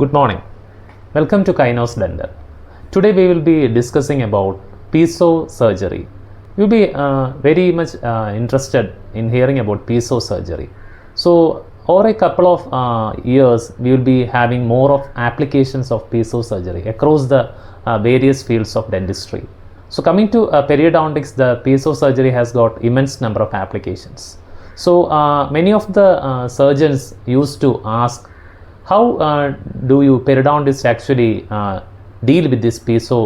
Good morning. Welcome to Kainos Dental. Today we will be discussing about Piezosurgery. You'll be very much interested in hearing about Piezosurgery. So over a couple of years, we will be having more of applications of Piezosurgery across the various fields of dentistry. So coming to Periodontics, the Piezosurgery has got immense number of applications. So many of the surgeons used to ask, how do you periodontists actually deal with this piezo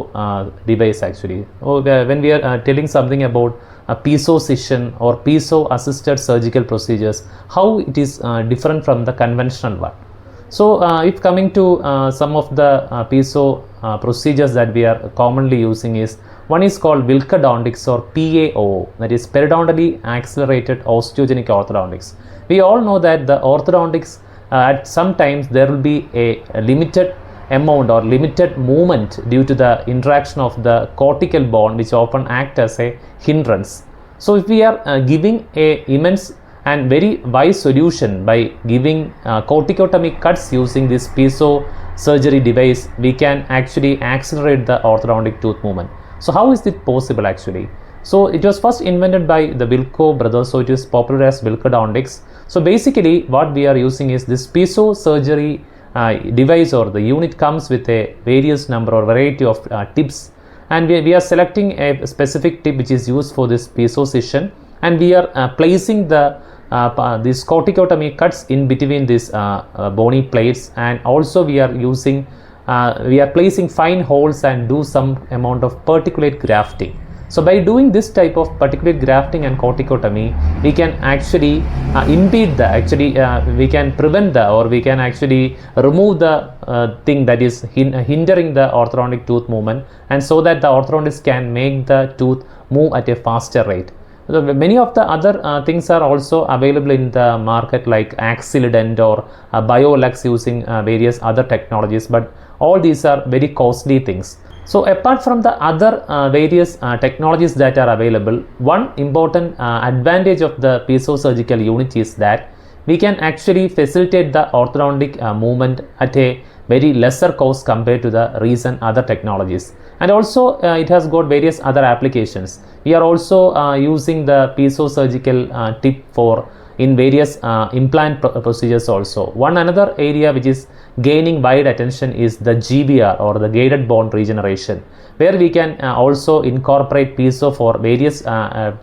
device actually? When we are telling something about a piezo or piezo assisted surgical procedures, how it is different from the conventional one. So if coming to some of the piezo procedures that we are commonly using is, one is called Wilckodontics or PAO, that is Periodontally Accelerated Osteogenic Orthodontics. We all know that the orthodontics at some times there will be a limited amount or limited movement due to the interaction of the cortical bone, which often act as a hindrance. So if we are giving a immense and very wise solution by giving corticotomy cuts using this piezo surgery device, we can actually accelerate the orthodontic tooth movement. So how is it possible actually? So it was first invented by the Wilco brothers, so it is popular as Wilckodontics. So basically what we are using is this Piezosurgery device, or the unit comes with a various number or variety of tips, and we are selecting a specific tip which is used for this piezo, and we are placing the these corticotomy cuts in between these bony plates, and also we are using we are placing fine holes and do some amount of particulate grafting. So by doing this type of particulate grafting and corticotomy, we can actually impede the we can prevent or we can actually remove the thing that is hindering the orthodontic tooth movement, and so that the orthodontist can make the tooth move at a faster rate. So many of the other things are also available in the market, like Axilident or BioLux, using various other technologies, but all these are very costly things. So apart from the other various technologies that are available, one important advantage of the piezosurgical unit is that we can actually facilitate the orthodontic movement at a very lesser cost compared to the recent other technologies. And also it has got various other applications. We are also using the piezosurgical tip for in various implant procedures also. One another area which is gaining wide attention is the GBR, or the guided bone regeneration, where we can also incorporate piezo for various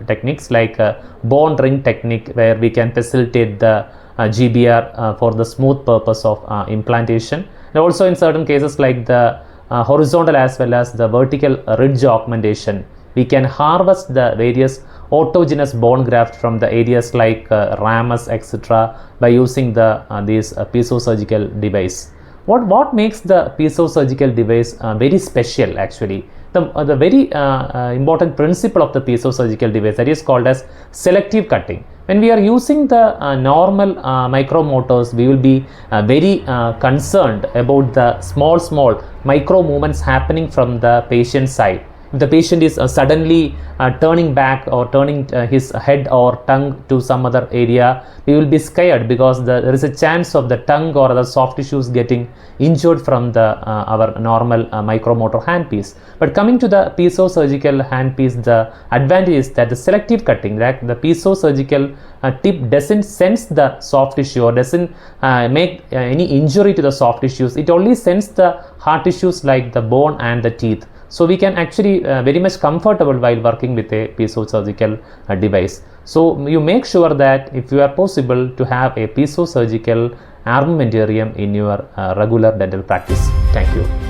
techniques, like bone ring technique, where we can facilitate the GBR for the smooth purpose of implantation, and also in certain cases like the horizontal as well as the vertical ridge augmentation, we can harvest the various autogenous bone graft from the areas like ramus, etc., by using the this piezosurgical device. What makes the piezosurgical device very special actually? The very important principle of the piezosurgical device, that is called as selective cutting. When we are using the normal micromotors, we will be very concerned about the small micro movements happening from the patient's side. If the patient is suddenly turning back or turning his head or tongue to some other area, we will be scared, because there is a chance of the tongue or other soft tissues getting injured from the our normal micromotor handpiece. But coming to the piezosurgical handpiece, the advantage is that the selective cutting, that the piezosurgical tip doesn't sense the soft tissue or doesn't make any injury to the soft tissues. It only senses the hard tissues like the bone and the teeth. So we can actually very much comfortable while working with a piezosurgical device. So you make sure that if you are possible to have a piezosurgical armamentarium in your regular dental practice. Thank you.